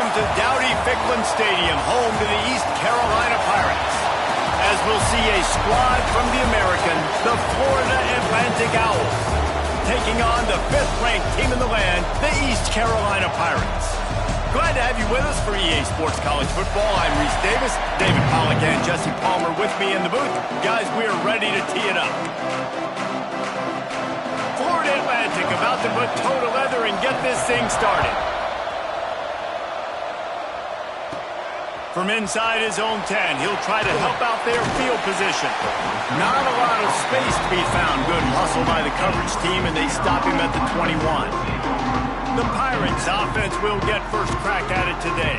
Welcome to Dowdy-Ficklen Stadium, home to the East Carolina Pirates. As we'll see a squad from the American, the Florida Atlantic Owls, taking on the 5th-ranked team in the land, the East Carolina Pirates. Glad to have you with us for EA Sports College Football. I'm Reese Davis, David Pollack and Jesse Palmer with me in the booth. Guys, we are ready to tee it up. Florida Atlantic about to put toe to leather and get this thing started. From inside his own 10, he'll try to help out their field position. Not a lot of space to be found. Good hustle by the coverage team, and they stop him at the 21. The Pirates offense will get first crack at it today.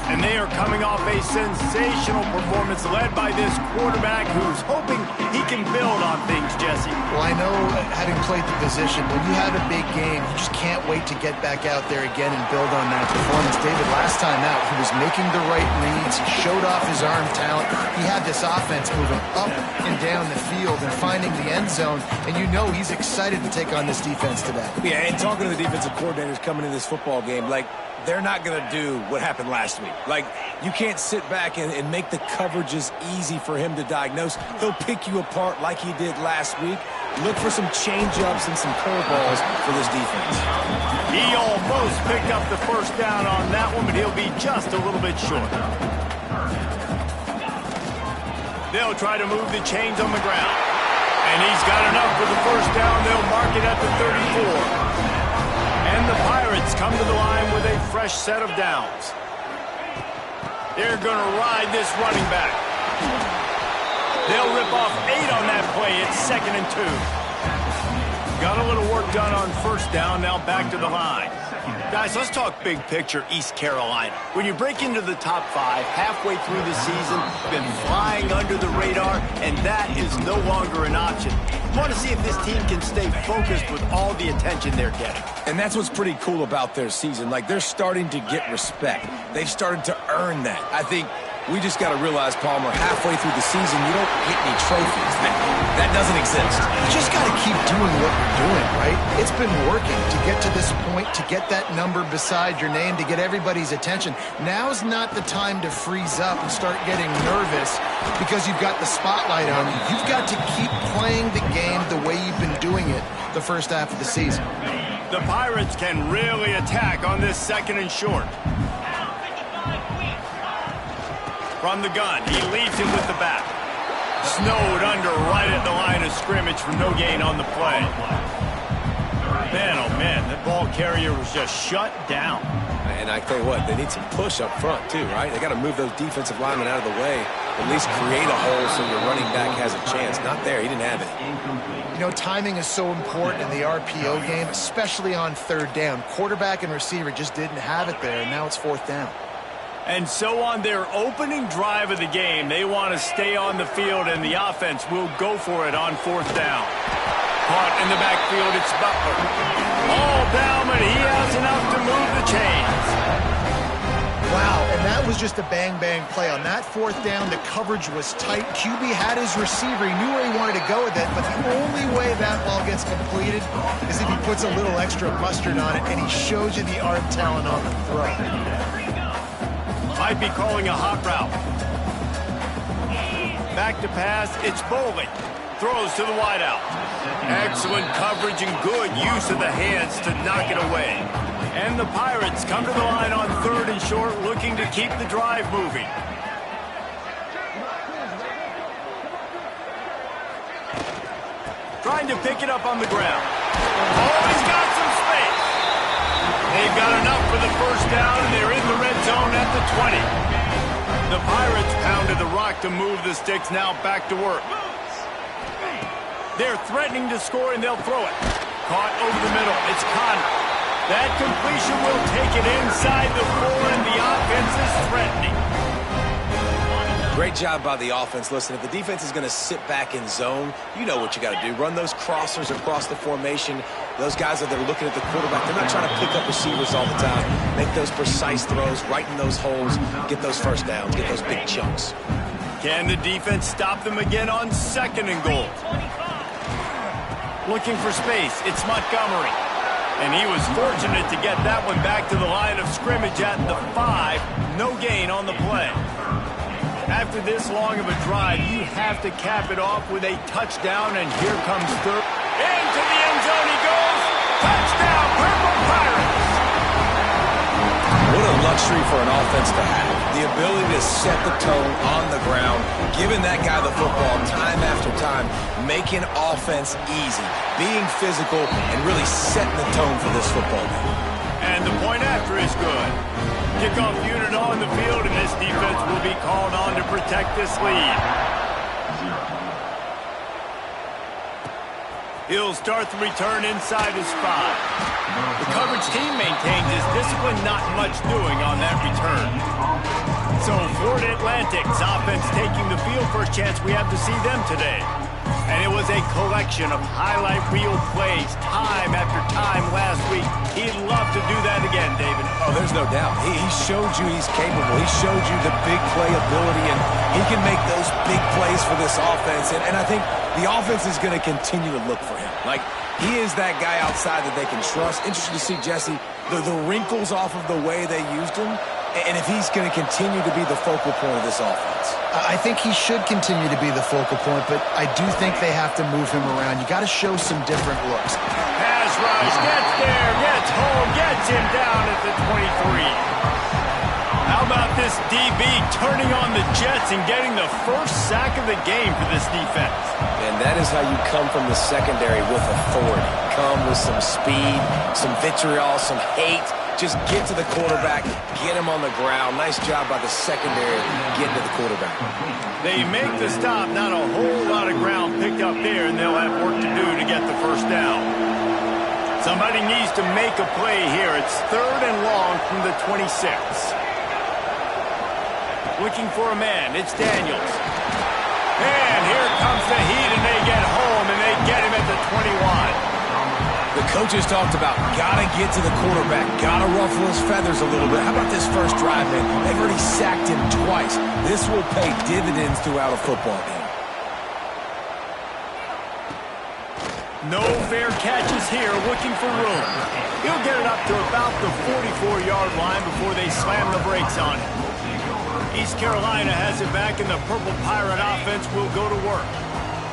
And they are coming off a sensational performance led by this quarterback who's hoping he can build on things, Jesse. Well, I know, having played the position, when you have a big game, you just can't wait to get back out there again and build on that performance. David, last time out, he was making the right reads. He showed off his arm talent. He had this offense moving up and down the field and finding the end zone. And you know he's excited to take on this defense today. Yeah, and talking to the defensive coordinators coming in this football game, like, they're not going to do what happened last week. Like, you can't sit back and make the coverages easy for him to diagnose. He'll pick you apart like he did last week. Look for some change-ups and some curveballs for this defense. He almost picked up the first down on that one, but he'll be just a little bit short. They'll try to move the chains on the ground. And he's got enough for the first down. They'll mark it at the 34. And the Pirates come to the line with a fresh set of downs. They're going to ride this running back. They'll rip off 8 on that play. It's 2nd and 2. Got a little work done on first down. Now back to the line. Guys, let's talk big picture East Carolina. When you break into the top 5 halfway through the season, been flying under the radar, and that is no longer an option. You want to see if this team can stay focused with all the attention they're getting. And that's what's pretty cool about their season. Like, they're starting to get respect. They've started to earn that. I think we just got to realize, Palmer, halfway through the season, you don't get any trophies. That doesn't exist. You just got to keep doing what you're doing, right? It's been working to get to this point, to get that number beside your name, to get everybody's attention. Now's not the time to freeze up and start getting nervous because you've got the spotlight on you. You've got to keep playing the game the way you've been doing it the first half of the season. The Pirates can really attack on this 2nd and short. From the gun, he leads him with the back. Snowed under right at the line of scrimmage for no gain on the play. Man, oh man, that ball carrier was just shut down. And I tell you what, they need some push up front too, right? They got to move those defensive linemen out of the way, at least create a hole so your running back has a chance. Not there, he didn't have it. You know, timing is so important in the RPO game, especially on 3rd down. Quarterback and receiver just didn't have it there, and now it's 4th down. And so on their opening drive of the game, they want to stay on the field, and the offense will go for it on 4th down. Caught in the backfield, it's Butler. All down, but he has enough to move the chains. Wow, and that was just a bang-bang play. On that 4th down, the coverage was tight. QB had his receiver. He knew where he wanted to go with it, but the only way that ball gets completed is if he puts a little extra mustard on it, and he shows you the arm talent on the throw. Might be calling a hot route. Back to pass, it's Bowling. Throws to the wideout. Excellent coverage and good use of the hands to knock it away. And the Pirates come to the line on 3rd and short, looking to keep the drive moving. Trying to pick it up on the ground. Oh, he's got some space. They've got enough for the first down, and they're in the red zone at the 20. The Pirates pounded the rock to move the sticks, now back to work. They're threatening to score, and they'll throw it. Caught over the middle. It's Connor. That completion will take it inside the 4, and the offense is threatening. Great job by the offense. Listen, if the defense is going to sit back in zone, you know what you got to do. Run those crossers across the formation. Those guys that are looking at the quarterback, they're not trying to pick up receivers all the time. Make those precise throws, right in those holes, get those first downs, get those big chunks. Can the defense stop them again on 2nd and goal? Looking for space. It's Montgomery. And he was fortunate to get that one back to the line of scrimmage at the 5. No gain on the play. After this long of a drive, you have to cap it off with a touchdown, and here comes third. Into the end zone he goes. Touchdown, Purple Pirates! What a luxury for an offense to have. The ability to set the tone on the ground, giving that guy the football time after time, making offense easy, being physical, and really setting the tone for this football game. And the point after is good. Kickoff unit on the field, and this defense will be called on to protect this lead. He'll start the return inside his 5. The coverage team maintains his discipline, not much doing on that return. So Florida Atlantic's offense taking the field. First chance we have to see them today. And it was a collection of highlight reel plays time after time last week. He'd love to do that again, David. Oh, there's no doubt. He showed you he's capable. He showed you the big play ability, and he can make those big plays for this offense. And I think the offense is going to continue to look for him. Like, he is that guy outside that they can trust. Interesting to see, Jesse, the wrinkles off of the way they used him, and if he's going to continue to be the focal point of this offense. I think he should continue to be the focal point, but I do think they have to move him around. You got to show some different looks. Pass rush, gets there, gets home, gets him down at the 23. How about this DB turning on the Jets and getting the first sack of the game for this defense? And that is how you come from the secondary with authority. Come with some speed, some vitriol, some hate. Just get to the quarterback, get him on the ground. Nice job by the secondary getting to the quarterback. They make the stop, not a whole lot of ground picked up there, and they'll have work to do to get the first down. Somebody needs to make a play here. It's 3rd and long from the 26. Looking for a man. It's Daniels. And here comes the heat, and they get home, and they get him at the 21. The coaches talked about gotta get to the quarterback, gotta ruffle his feathers a little bit. How about this first drive, man? They've already sacked him twice. This will pay dividends throughout a football game. No fair catches here, looking for room. He'll get it up to about the 44-yard line before they slam the brakes on him. East Carolina has it back, and the Purple Pirate offense will go to work.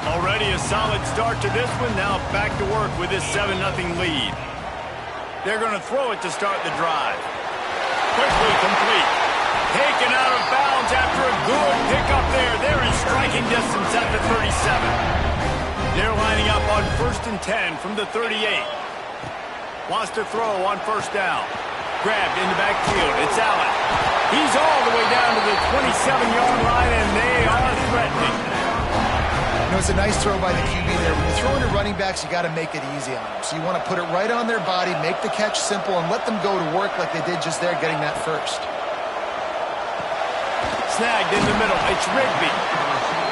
Already a solid start to this one. Now back to work with this 7-0 lead. They're going to throw it to start the drive. Quickly complete. Taken out of bounds after a good pickup there. They're in striking distance at the 37. They're lining up on 1st and 10 from the 38. Wants to throw on first down. Grabbed in the backfield. It's Allen. He's all the way down to the 27-yard line, and they are threatening. You know, it's a nice throw by the QB there. When you're throwing to running backs, you got to make it easy on them. So you want to put it right on their body, make the catch simple, and let them go to work like they did just there, getting that first. Snagged in the middle. It's Rigby.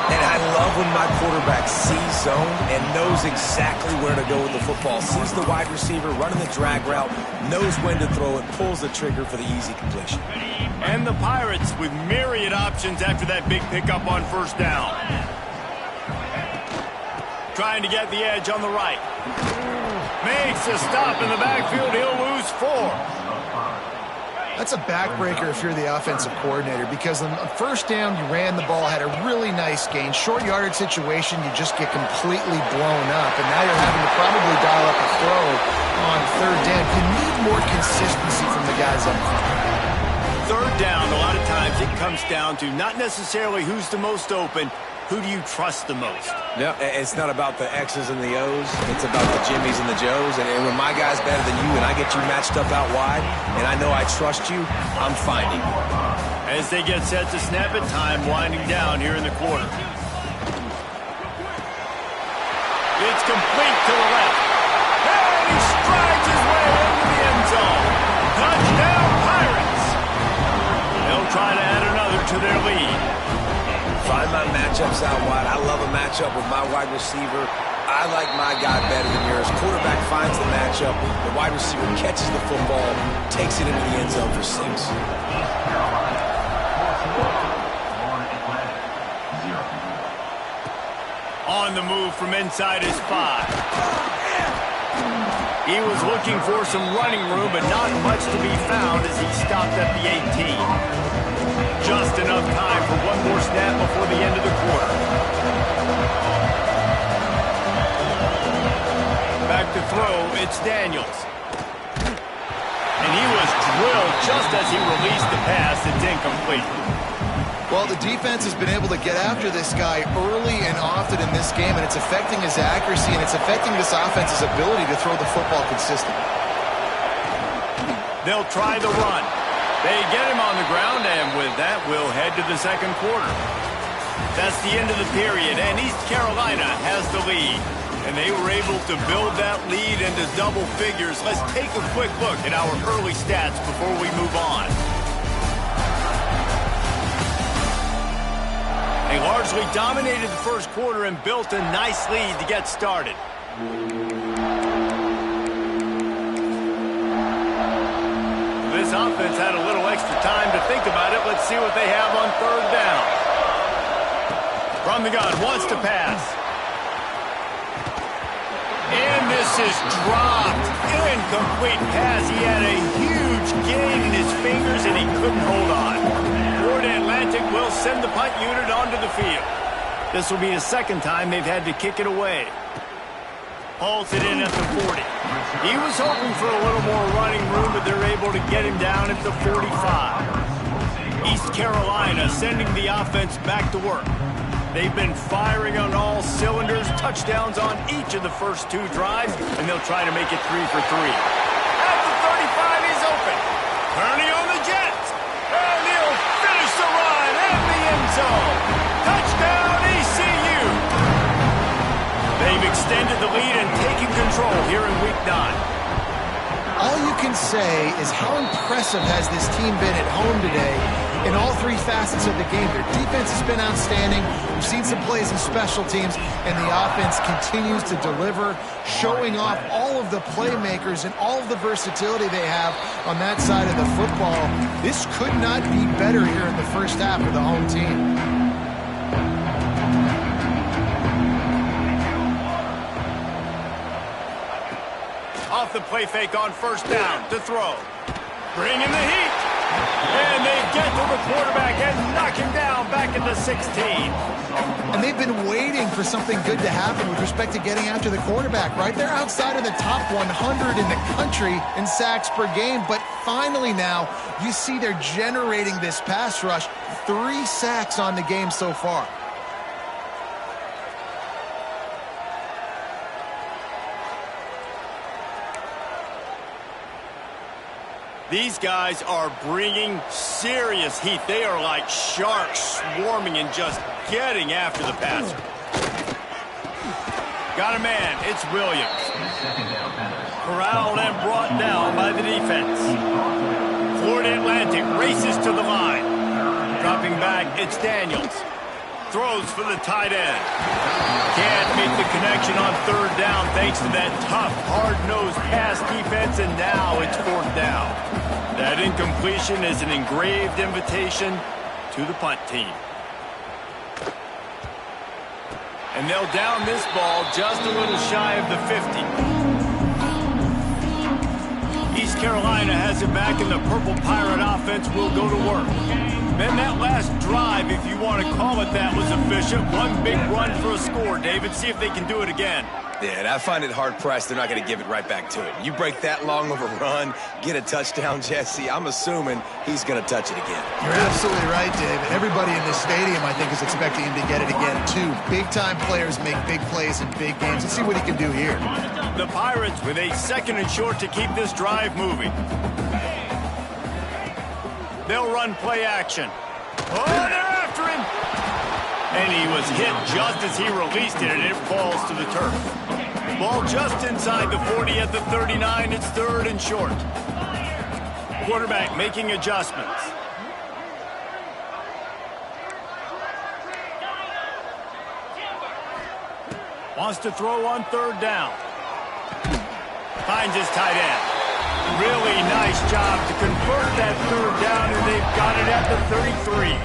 And I love when my quarterback sees zone and knows exactly where to go with the football. Sees the wide receiver running the drag route, knows when to throw it, pulls the trigger for the easy completion. And the Pirates with myriad options after that big pickup on first down. Trying to get the edge on the right. Makes a stop in the backfield. He'll lose 4. That's a backbreaker if you're the offensive coordinator, because on first down, you ran the ball, had a really nice gain. Short yardage situation, you just get completely blown up, and now you're having to probably dial up a throw on 3rd down. You need more consistency from the guys up front. 3rd down, a lot of times it comes down to not necessarily who's the most open, who do you trust the most? Yeah, it's not about the X's and the O's. It's about the Jimmys and the Joes. And when my guy's better than you and I get you matched up out wide and I know I trust you, I'm finding you. As they get set to snap it, time winding down here in the quarter. It's complete to the left. And he strides his way into the end zone. Touchdown, Pirates! They'll try to add another to their lead. Find my matchups out wide. I love a matchup with my wide receiver. I like my guy better than yours. Quarterback finds the matchup. The wide receiver catches the football, takes it into the end zone for 6. On the move from inside his 5. He was looking for some running room, but not much to be found as he stopped at the 18. Just enough time for one more snap before the end of the quarter. Back to throw, it's Daniels. And he was drilled just as he released the pass. It's incomplete. Well, the defense has been able to get after this guy early and often in this game, and it's affecting his accuracy, and it's affecting this offense's ability to throw the football consistently. They'll try the run. They get him on the ground, and with that, we'll head to the second quarter. That's the end of the period, and East Carolina has the lead. And they were able to build that lead into double figures. Let's take a quick look at our early stats before we move on. They largely dominated the first quarter and built a nice lead to get started. This offense had a little extra time to think about it. Let's see what they have on third down. From the gun, wants to pass. And this is dropped. Incomplete pass. He had a huge gain in his fingers, and he couldn't hold on. Florida Atlantic will send the punt unit onto the field. This will be the second time they've had to kick it away. Hauls it in at the 40. He was hoping for a little more running room, but they're able to get him down at the 45. East Carolina sending the offense back to work. They've been firing on all cylinders, touchdowns on each of the first two drives, and they'll try to make it 3 for 3. At the 35, he's open. Turning on the Jets. And he'll finish the run in the end zone. Touchdown, ECU. They've extended the lead and taken control here in Week 9. All you can say is how impressive has this team been at home today in all three facets of the game. Their defense has been outstanding. We've seen some plays in special teams, and the offense continues to deliver, showing off all of the playmakers and all of the versatility they have on that side of the football. This could not be better here in the first half of the home team. Off the play fake on first down to throw. Bring in the heat. And they get to the quarterback and knock him down back at the 16. And they've been waiting for something good to happen with respect to getting after the quarterback, right? They're outside of the top 100 in the country in sacks per game, but finally now you see they're generating this pass rush. 3 sacks on the game so far. These guys are bringing serious heat. They are like sharks swarming and just getting after the passer. Got a man. It's Williams. Corralled and brought down by the defense. Florida Atlantic races to the line. Dropping back, it's Daniels. Throws for the tight end. Can't make the connection on third down thanks to that tough, hard-nosed pass defense, and now it's fourth down. That incompletion is an engraved invitation to the punt team. And they'll down this ball just a little shy of the 50. East Carolina has it back, and the Purple Pirate offense will go to work. Then that last drive, if you want to call it that, was efficient. One big run for a score, David. See if they can do it again. Yeah, and I find it hard-pressed they're not going to give it right back to it. You break that long of a run, get a touchdown, Jesse, I'm assuming he's going to touch it again. You're absolutely right, Dave. Everybody in this stadium, I think, is expecting him to get it again, too. Big-time players make big plays in big games. Let's see what he can do here. The Pirates with a second and short to keep this drive moving. They'll run play action. Oh, they're after him! And he was hit just as he released it, and it falls to the turf. Ball just inside the 40 at the 39. It's third and short. Quarterback making adjustments. Wants to throw on third down. Finds his tight end. Really nice job to convert that third down, and they've got it at the 33.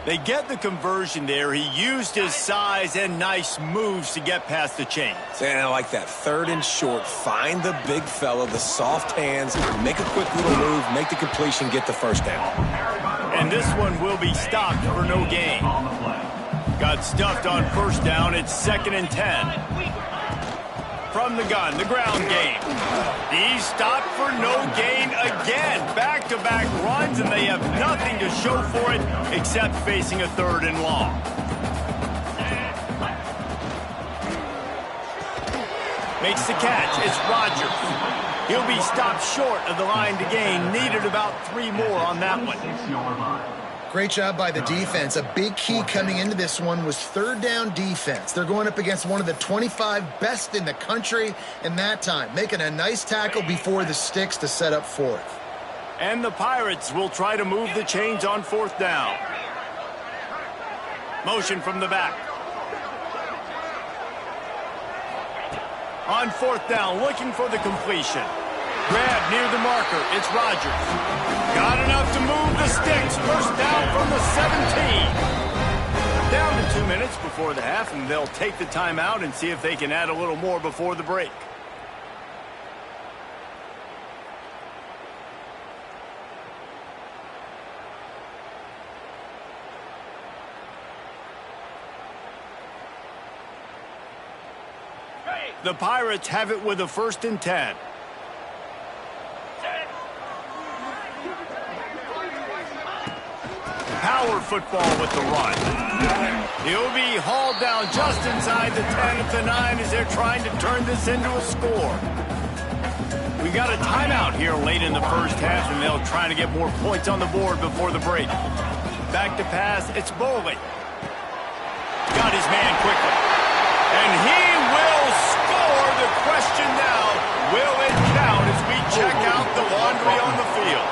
They get the conversion there. He used his size and nice moves to get past the chains. And I like that. 3rd and short. Find the big fella, the soft hands, make a quick little move, make the completion, get the first down. And this one will be stopped for no gain. Got stuffed on first down. It's 2nd and 10. From the gun, the ground game. He's stopped for no gain again. Back-to-back runs, and they have nothing to show for it except facing a 3rd and long. Makes the catch. It's Rodgers. He'll be stopped short of the line to gain. Needed about 3 more on that one. Great job by the defense. A big key coming into this one was 3rd down defense. They're going up against one of the 25 best in the country in that time, making a nice tackle before the sticks to set up 4th. And the Pirates will try to move the chains on 4th down. Motion from the back. On 4th down, looking for the completion. Grab near the marker. It's Rodgers. Got enough to move the sticks. First down from the 17. Down to 2 minutes before the half, and they'll take the timeout and see if they can add a little more before the break. The Pirates have it with a 1st and 10. Power football with the run. He'll be hauled down just inside the 10 at the 9 as they're trying to turn this into a score. We got a timeout here late in the first half, and they'll try to get more points on the board before the break. Back to pass, it's Bowley. Got his man quickly. And he will score. The question now, will it count as we check out the laundry on the field?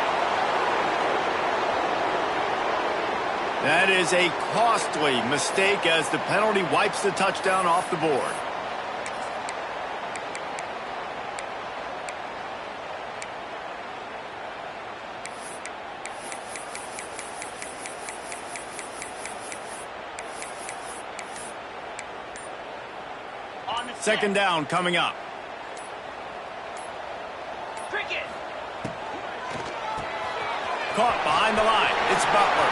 That is a costly mistake as the penalty wipes the touchdown off the board. Second down coming up. Caught behind the line. It's Butler.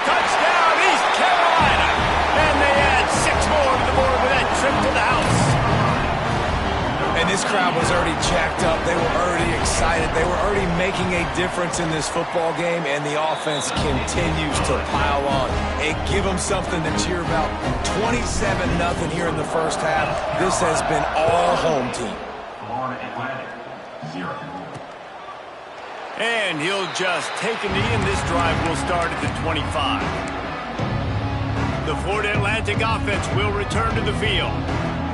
Touchdown, East Carolina. And they add 6 more to the board with that trip to the house. And this crowd was already jacked up. They were already excited. They were already making a difference in this football game, and the offense continues to pile on and give them something to cheer about. 27-0 here in the first half. This has been all home team. And he'll just take a knee, and this drive will start at the 25. The Florida Atlantic offense will return to the field.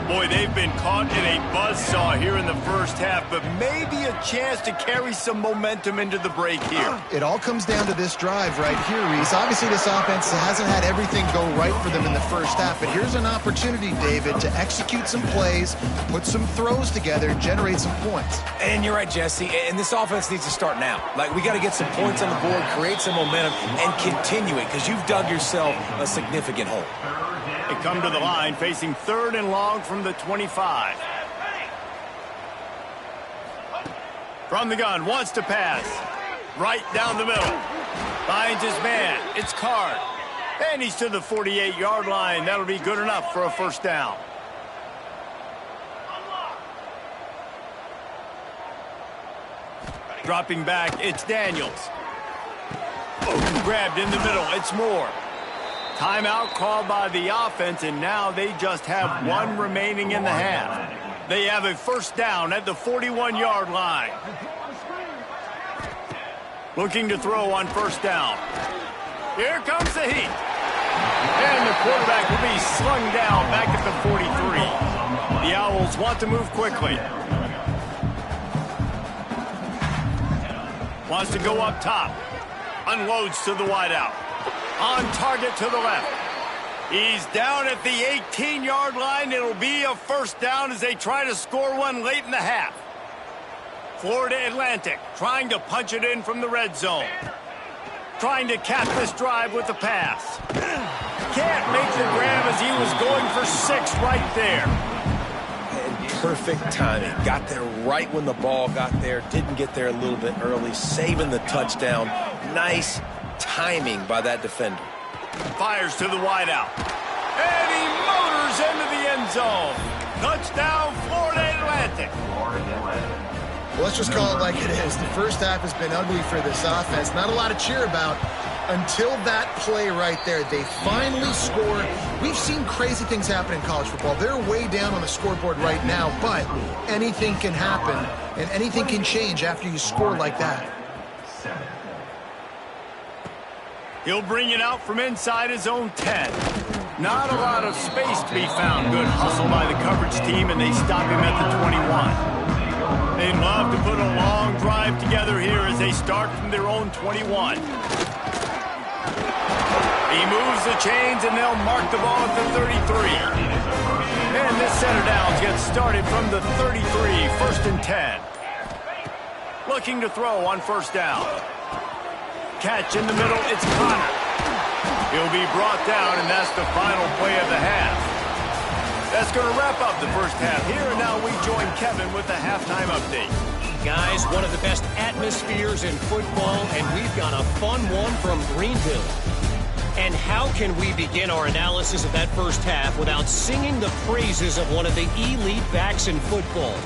Boy, they've been caught in a buzzsaw here in the first half, but maybe a chance to carry some momentum into the break here. It all comes down to this drive right here, Reese. Obviously, this offense hasn't had everything go right for them in the first half, but here's an opportunity, David, to execute some plays, put some throws together, and generate some points. And you're right, Jesse, and this offense needs to start now. Like, we got to get some points on the board, create some momentum, and continue it, because you've dug yourself a significant hole. They come to the line facing 3rd and long from the 25. From the gun, wants to pass. Right down the middle. Finds his man. It's Card. And he's to the 48-yard line. That'll be good enough for a first down. Dropping back, it's Daniels. Grabbed in the middle, it's Moore. Timeout called by the offense, and now they just have 1 remaining in the half. They have a first down at the 41-yard line. Looking to throw on first down. Here comes the heat. And the quarterback will be slung down back at the 43. The Owls want to move quickly. Wants to go up top. Unloads to the wideout. On target to the left. He's down at the 18-yard line. It'll be a first down as they try to score one late in the half. Florida Atlantic trying to punch it in from the red zone. Trying to cap this drive with the pass. Can't make the grab as he was going for 6 right there. And perfect timing. Got there right when the ball got there. Didn't get there a little bit early. Saving the touchdown. Nice timing by that defender. Fires to the wideout. And he motors into the end zone. Touchdown, Florida Atlantic. Well, let's just call it like it is. The first half has been ugly for this offense. Not a lot to cheer about until that play right there. They finally scored. We've seen crazy things happen in college football. They're way down on the scoreboard right now, but anything can happen, and anything can change after you score like that. He'll bring it out from inside his own 10. Not a lot of space to be found. Good hustle by the coverage team, and they stop him at the 21. They'd love to put a long drive together here as they start from their own 21. He moves the chains, and they'll mark the ball at the 33. And this set of downs gets started from the 33, 1st and 10. Looking to throw on 1st down. Catch in the middle, it's Connor. He'll be brought down, and that's the final play of the half. That's going to wrap up the first half here, and now we join Kevin with the halftime update. Guys, one of the best atmospheres in football, and we've got a fun one from Greenville. And how can we begin our analysis of that first half without singing the praises of one of the elite backs in football?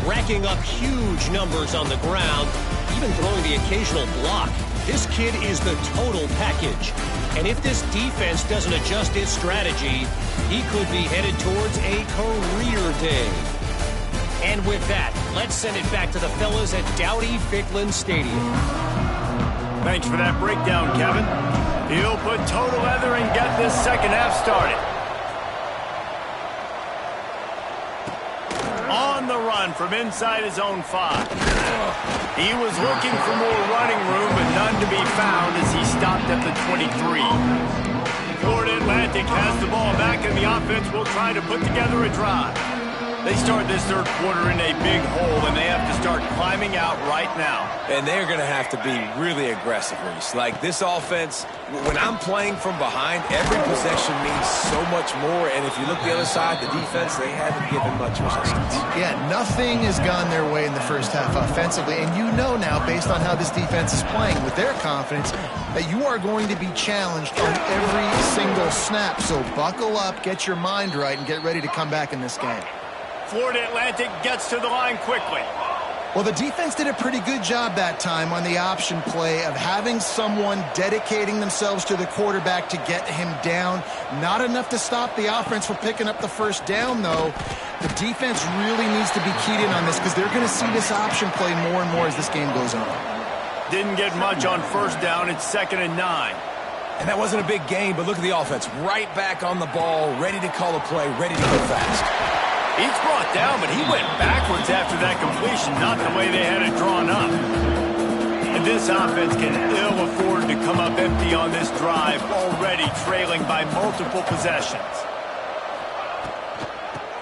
Racking up huge numbers on the ground, even throwing the occasional block. This kid is the total package. And if this defense doesn't adjust its strategy, he could be headed towards a career day. And with that, let's send it back to the fellas at Dowdy-Ficklin Stadium. Thanks for that breakdown, Kevin. He'll put total leather and get this second half started. On the run from inside his own 5. He was looking for more running room, but none to be found as he stopped at the 23. Florida Atlantic has the ball back, and the offense will try to put together a drive. They start this third quarter in a big hole, and they have to start climbing out right now. And they're going to have to be really aggressive, Reese. Like this offense, when I'm playing from behind, every possession means so much more. And if you look the other side, the defense, they haven't given much resistance. Yeah, nothing has gone their way in the first half offensively. And you know now, based on how this defense is playing with their confidence, that you are going to be challenged on every single snap. So buckle up, get your mind right, and get ready to come back in this game. Florida Atlantic gets to the line quickly. Well, the defense did a pretty good job that time on the option play of having someone dedicating themselves to the quarterback to get him down. Not enough to stop the offense from picking up the first down, though. The defense really needs to be keyed in on this because they're going to see this option play more and more as this game goes on. Didn't get much on 1st down. It's 2nd and 9. And that wasn't a big gain, but look at the offense. Right back on the ball, ready to call a play, ready to go fast. He's brought down, but he went backwards after that completion, not the way they had it drawn up. And this offense can ill afford to come up empty on this drive, already trailing by multiple possessions.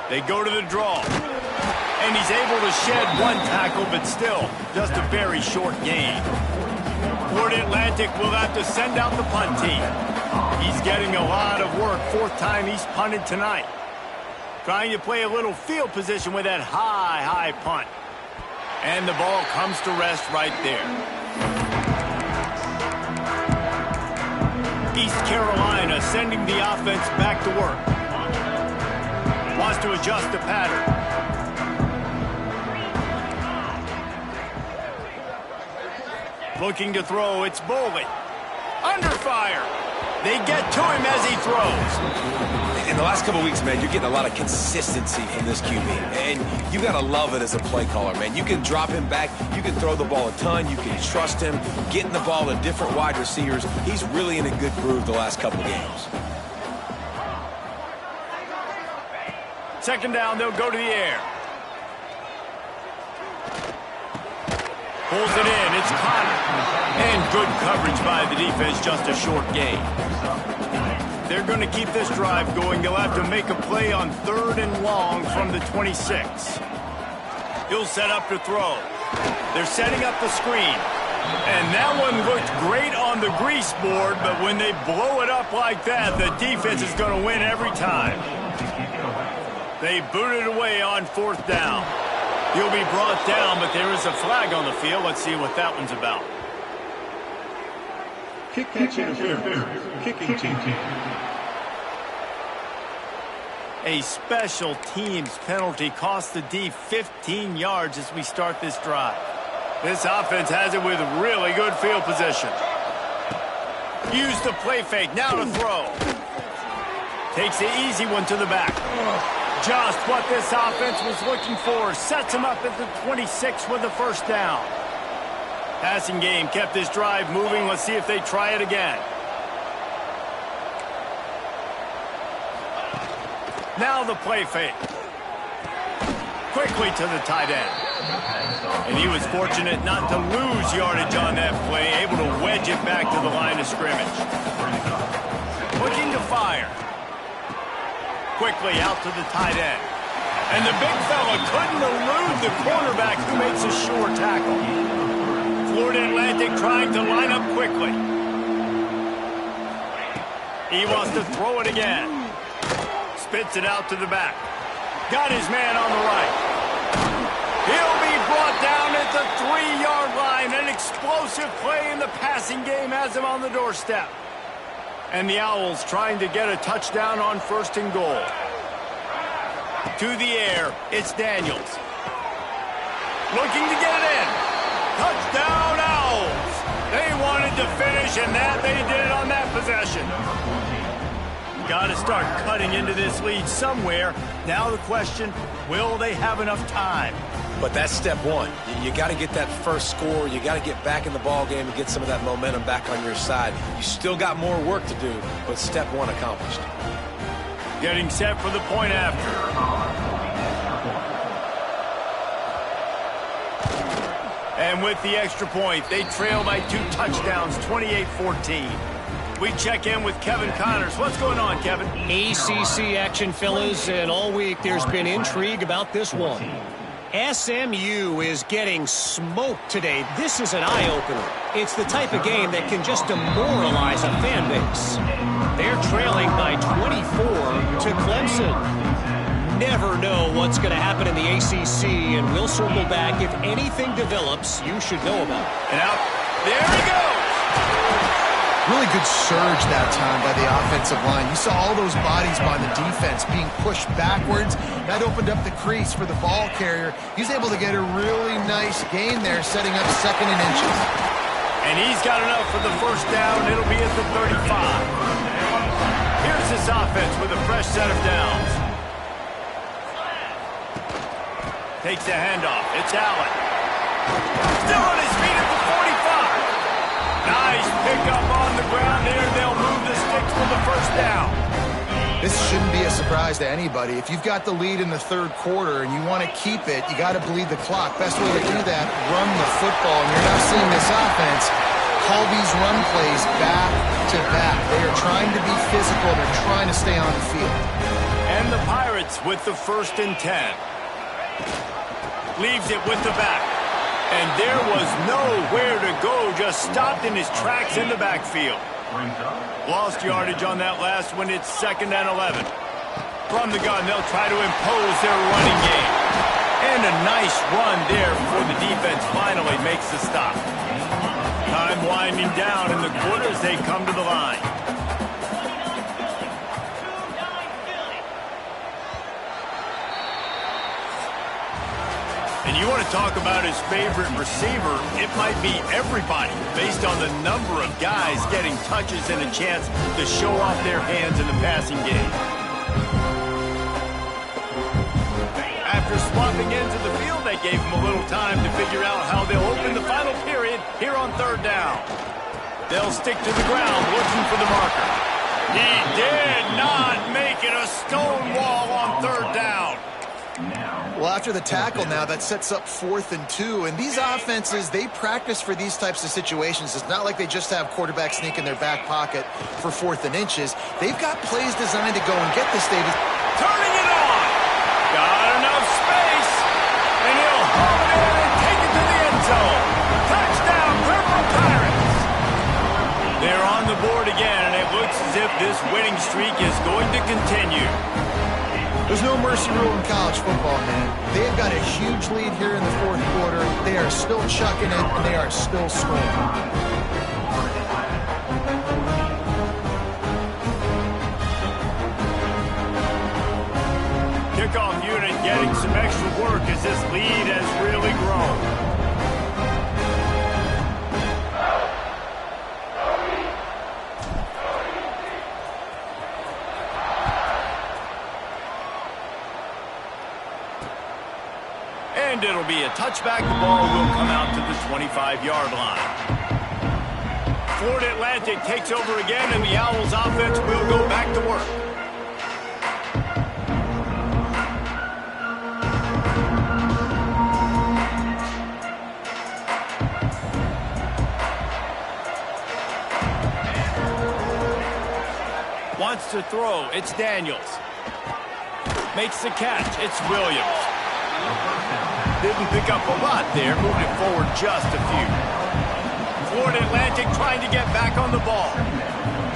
They go to the draw. And he's able to shed one tackle, but still, just a very short gain. Florida Atlantic will have to send out the punt team. He's getting a lot of work, 4th time he's punted tonight. Trying to play a little field position with that high punt. And the ball comes to rest right there. East Carolina sending the offense back to work. Wants to adjust the pattern. Looking to throw, it's Boley. Under fire. They get to him as he throws. In the last couple of weeks, man, you're getting a lot of consistency from this QB. And you got to love it as a play caller, man. You can drop him back. You can throw the ball a ton. You can trust him. Getting the ball to different wide receivers. He's really in a good groove the last couple of games. 2nd down, they'll go to the air. Pulls it in. It's Connor. And good coverage by the defense, just a short gain. They're going to keep this drive going. They'll have to make a play on 3rd and long from the 26. He'll set up to throw. They're setting up the screen. And that one looked great on the grease board, but when they blow it up like that, the defense is going to win every time. They boot it away on 4th down. He'll be brought down, but there is a flag on the field. Let's see what that one's about. Catch interference. Kicking team. A special teams penalty cost the D 15 yards as we start this drive. This offense has it with really good field position. Use the play fake, now to throw. Takes the easy one to the back. Just what this offense was looking for. Sets him up at the 26 with the first down. Passing game kept this drive moving. Let's see if they try it again. Now the play fake. Quickly to the tight end. And he was fortunate not to lose yardage on that play, able to wedge it back to the line of scrimmage. Looking to fire. Quickly out to the tight end. And the big fella couldn't elude the cornerback who makes a sure tackle. Florida Atlantic trying to line up quickly. He wants to throw it again. Spits it out to the back. Got his man on the right. He'll be brought down at the 3-yard line. An explosive play in the passing game has him on the doorstep. And the Owls trying to get a touchdown on 1st and goal. To the air, it's Daniels. Looking to get it in. Touchdown Owls. They wanted to finish, and that they did on that possession. Got to start cutting into this lead somewhere. Now the question, will they have enough time? But that's step one. You got to get that first score. You got to get back in the ball game and get some of that momentum back on your side. You still got more work to do, but step one accomplished. Getting set for the point after. And with the extra point, they trail by 2 touchdowns, 28-14. We check in with Kevin Connors. What's going on, Kevin? ACC action, fellas, and all week there's been intrigue about this one. SMU is getting smoked today. This is an eye-opener. It's the type of game that can just demoralize a fan base. They're trailing by 24 to Clemson. Never know what's going to happen in the ACC, and we'll circle back. If anything develops, you should know about it. And out. There he goes. Really good surge that time by the offensive line. You saw all those bodies by the defense being pushed backwards. That opened up the crease for the ball carrier. He's able to get a really nice gain there, setting up 2nd and inches. And he's got enough for the first down. It'll be at the 35. Here's this offense with a fresh set of downs. Takes the handoff. It's Allen. Still on his feet at the 45. Nice pickup on the ground there. They'll move the sticks for the first down. This shouldn't be a surprise to anybody. If you've got the lead in the 3rd quarter and you want to keep it, you got to bleed the clock. Best way to do that, run the football. And you're now seeing this offense call these run plays back to back. They are trying to be physical. They're trying to stay on the field. And the Pirates with the 1st and 10. Leaves it with the back. And there was nowhere to go, just stopped in his tracks in the backfield. Lost yardage on that last one. It's 2nd and 11. From the gun, they'll try to impose their running game. And a nice run there before the defense finally makes the stop. Time winding down in the quarter as they come to the line. And you want to talk about his favorite receiver, it might be everybody based on the number of guys getting touches and a chance to show off their hands in the passing game. After swapping into the field, they gave him a little time to figure out how they'll open the final period here on 3rd down. They'll stick to the ground looking for the marker. He did not make it a stone wall on 3rd down. Well, after the tackle now, that sets up 4th and 2. And these offenses, they practice for these types of situations. It's not like they just have quarterback sneak in their back pocket for 4th and inches. They've got plays designed to go and get this, David. Turning it on. Got enough space. And he'll home it in and take it to the end zone. Touchdown, Purple winning streak is going to continue. There's no mercy rule in college football, man. They've got a huge lead here in the fourth quarter. They are still chucking it, and they are still scoring. Kickoff unit getting some extra work as this lead has really grown. And it'll be a touchback. The ball will come out to the 25-yard line. Florida Atlantic takes over again, and the Owls offense will go back to work. Wants to throw. It's Daniels. Makes the catch. It's Williams. Didn't pick up a lot there. Moved it forward just a few. Florida Atlantic trying to get back on the ball.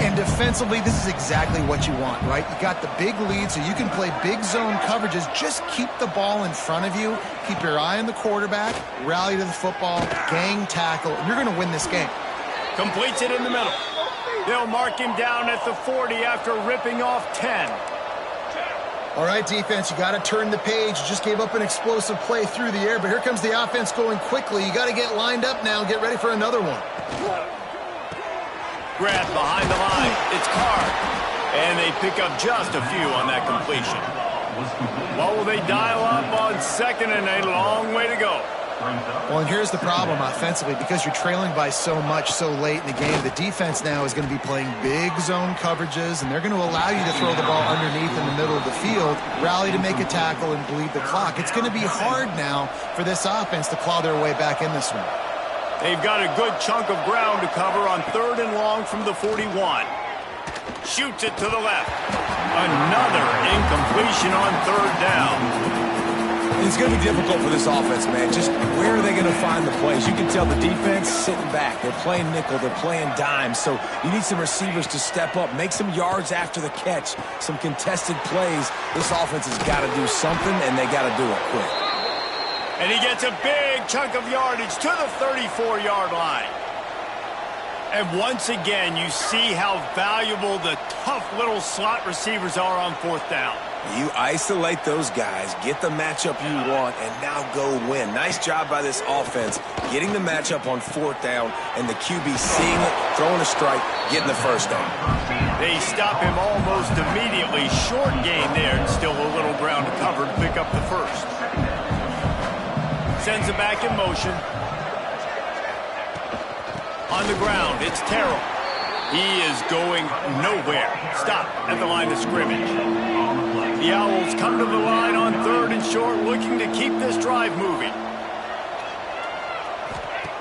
And defensively, this is exactly what you want, right? You got the big lead, so you can play big zone coverages. Just keep the ball in front of you. Keep your eye on the quarterback. Rally to the football. Gang tackle. And you're going to win this game. Completes it in the middle. They'll mark him down at the 40 after ripping off 10. All right, defense, you got to turn the page. You just gave up an explosive play through the air, but here comes the offense going quickly. You got to get lined up now and get ready for another one. Grab behind the line. It's Carr. And they pick up just a few on that completion. What will they dial up on second and a long way to go? Well, and here's the problem offensively. Because you're trailing by so much so late in the game, the defense now is going to be playing big zone coverages, and they're going to allow you to throw the ball underneath in the middle of the field, rally to make a tackle, and bleed the clock. It's going to be hard now for this offense to claw their way back in this one. They've got a good chunk of ground to cover on 3rd and long from the 41. Shoots it to the left. Another incompletion on 3rd down. It's going to be difficult for this offense, man. Just where are they going to find the plays? You can tell the defense sitting back. They're playing nickel. They're playing dime. So you need some receivers to step up, make some yards after the catch, some contested plays. This offense has got to do something, and they got to do it quick. And he gets a big chunk of yardage to the 34-yard line. And once again, you see how valuable the tough little slot receivers are on 4th down. You isolate those guys, get the matchup you want, and now go win. Nice job by this offense, getting the matchup on 4th down, and the QB seeing it, throwing a strike, getting the first down. They stop him almost immediately. Short gain there, and still a little ground to cover to pick up the first. Sends it back in motion. On the ground, it's Terrell. He is going nowhere. Stop at the line of scrimmage. The Owls come to the line on 3rd and short, looking to keep this drive moving.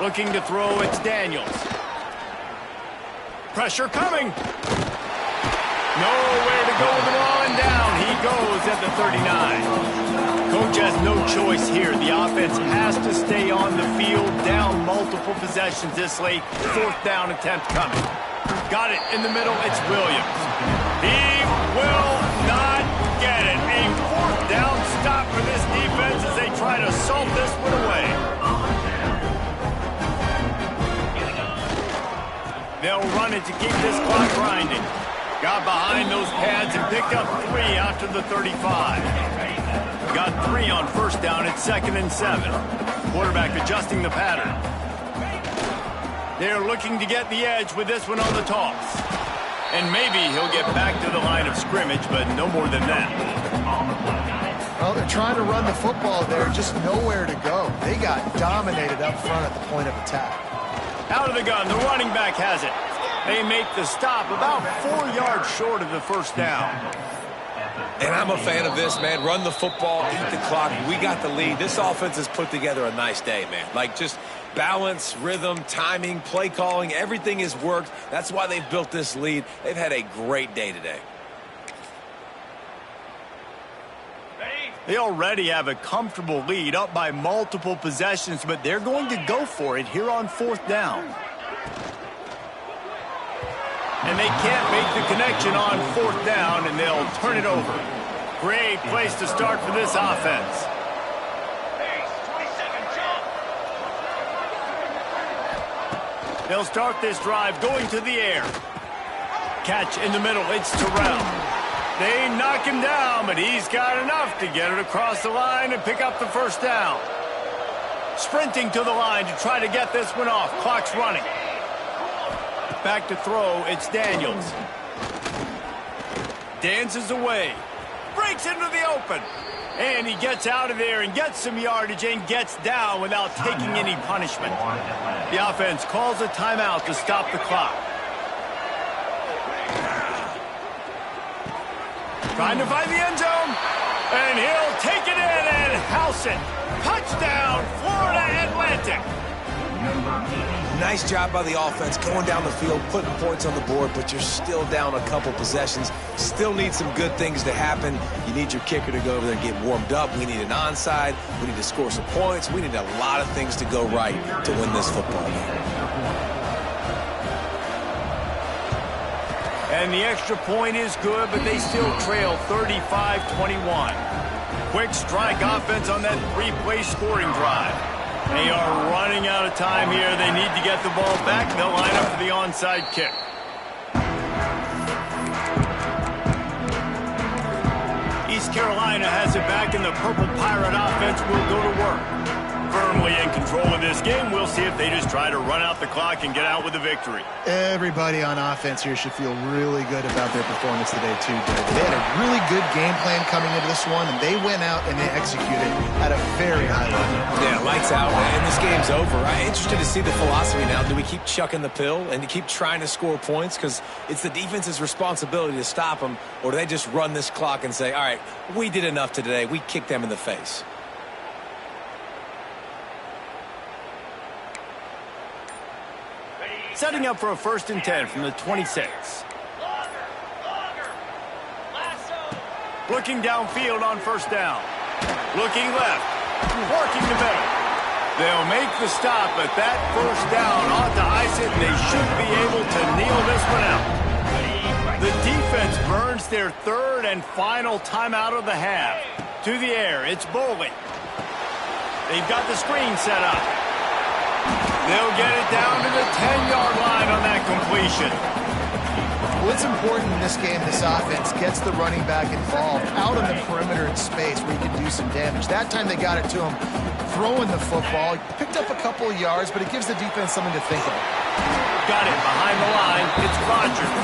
Looking to throw, it's Daniels. Pressure coming. Nowhere to go with the ball, and down he goes at the 39. Coach has no choice here. The offense has to stay on the field, down multiple possessions this late. 4th down attempt coming. Got it in the middle. It's Williams. He will not get it. A 4th down stop for this defense as they try to salt this one away. They'll run it to keep this clock grinding. Got behind those pads and picked up 3 after the 35. Got 3 on 1st down. It's 2nd and 7. Quarterback adjusting the pattern. They're looking to get the edge with this one on the toss. And maybe he'll get back to the line of scrimmage, but no more than that. Well, they're trying to run the football there, just nowhere to go. They got dominated up front at the point of attack. Out of the gun, the running back has it. They make the stop about 4 yards short of the 1st down. And I'm a fan of this, man. Run the football, eat the clock. We got the lead. This offense has put together a nice day, man. Like, just balance, rhythm, timing, play calling, everything has worked. That's why they've built this lead. They've had a great day today. They already have a comfortable lead, up by multiple possessions, but they're going to go for it here on 4th down. And and they can't make the connection on 4th down, and they'll turn it over. Great place to start for this offense. They'll start this drive going to the air. Catch in the middle. It's Terrell. They knock him down, but he's got enough to get it across the line and pick up the 1st down. Sprinting to the line to try to get this one off. Clock's running. Back to throw. It's Daniels. Dances away. Breaks into the open. And he gets out of there and gets some yardage and gets down without taking any punishment. The offense calls a timeout to stop the clock. Trying to find the end zone. And he'll take it in and house it. Touchdown, Florida Atlantic. Nice job by the offense going down the field, putting points on the board, but you're still down a couple possessions. Still need some good things to happen. You need your kicker to go over there and get warmed up. We need an onside. We need to score some points. We need a lot of things to go right to win this football game. And the extra point is good, but they still trail 35-21. Quick strike offense on that 3-play scoring drive. They are running out of time here. They need to get the ball back. They'll line up for the onside kick. East Carolina has it back, and the Purple Pirate offense will go to work. Firmly in control of this game. We'll see if they just try to run out the clock and get out with a victory. Everybody on offense here should feel really good about their performance today, too, David. They had a really good game plan coming into this one, and they went out and they executed at a very high level. Yeah, lights out, and this game's over. I'm interested to see the philosophy now. Do we keep chucking the pill and to keep trying to score points? Because it's the defense's responsibility to stop them, or do they just run this clock and say, all right, we did enough today. We kicked them in the face. Setting up for a 1st and 10 from the 26. Looking downfield on 1st down. Looking left. Working the middle. They'll make the stop, but that 1st down ought to ice it, and they should be able to kneel this one out. The defense burns their 3rd and final timeout of the half. To the air, it's Bowling. They've got the screen set up. They'll get it down to the 10-yard line on that completion. What's important in this game, this offense gets the running back involved out on the perimeter in space where he can do some damage. That time they got it to him throwing the football. Picked up a couple of yards, but it gives the defense something to think about. Got it behind the line. It's Rodgers.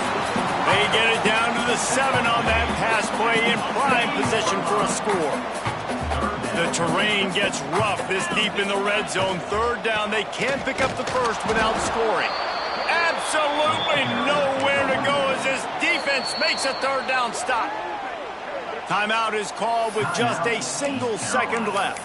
They get it down to the 7 on that pass play in prime position for a score. The terrain gets rough this deep in the red zone. 3rd down. They can't pick up the 1st without scoring. Absolutely nowhere to go as this defense makes a 3rd down stop. Timeout is called with just a single second left.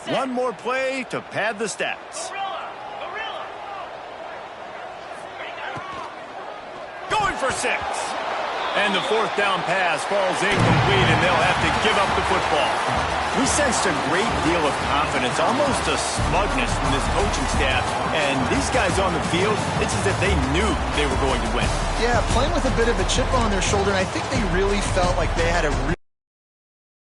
One more play to pad the stats. Going for 6. And the 4th down pass falls incomplete, and they'll have to give up the football. We sensed a great deal of confidence, almost a smugness from this coaching staff. And these guys on the field, it's as if they knew they were going to win. Yeah, playing with a bit of a chip on their shoulder, and I think they really felt like they had a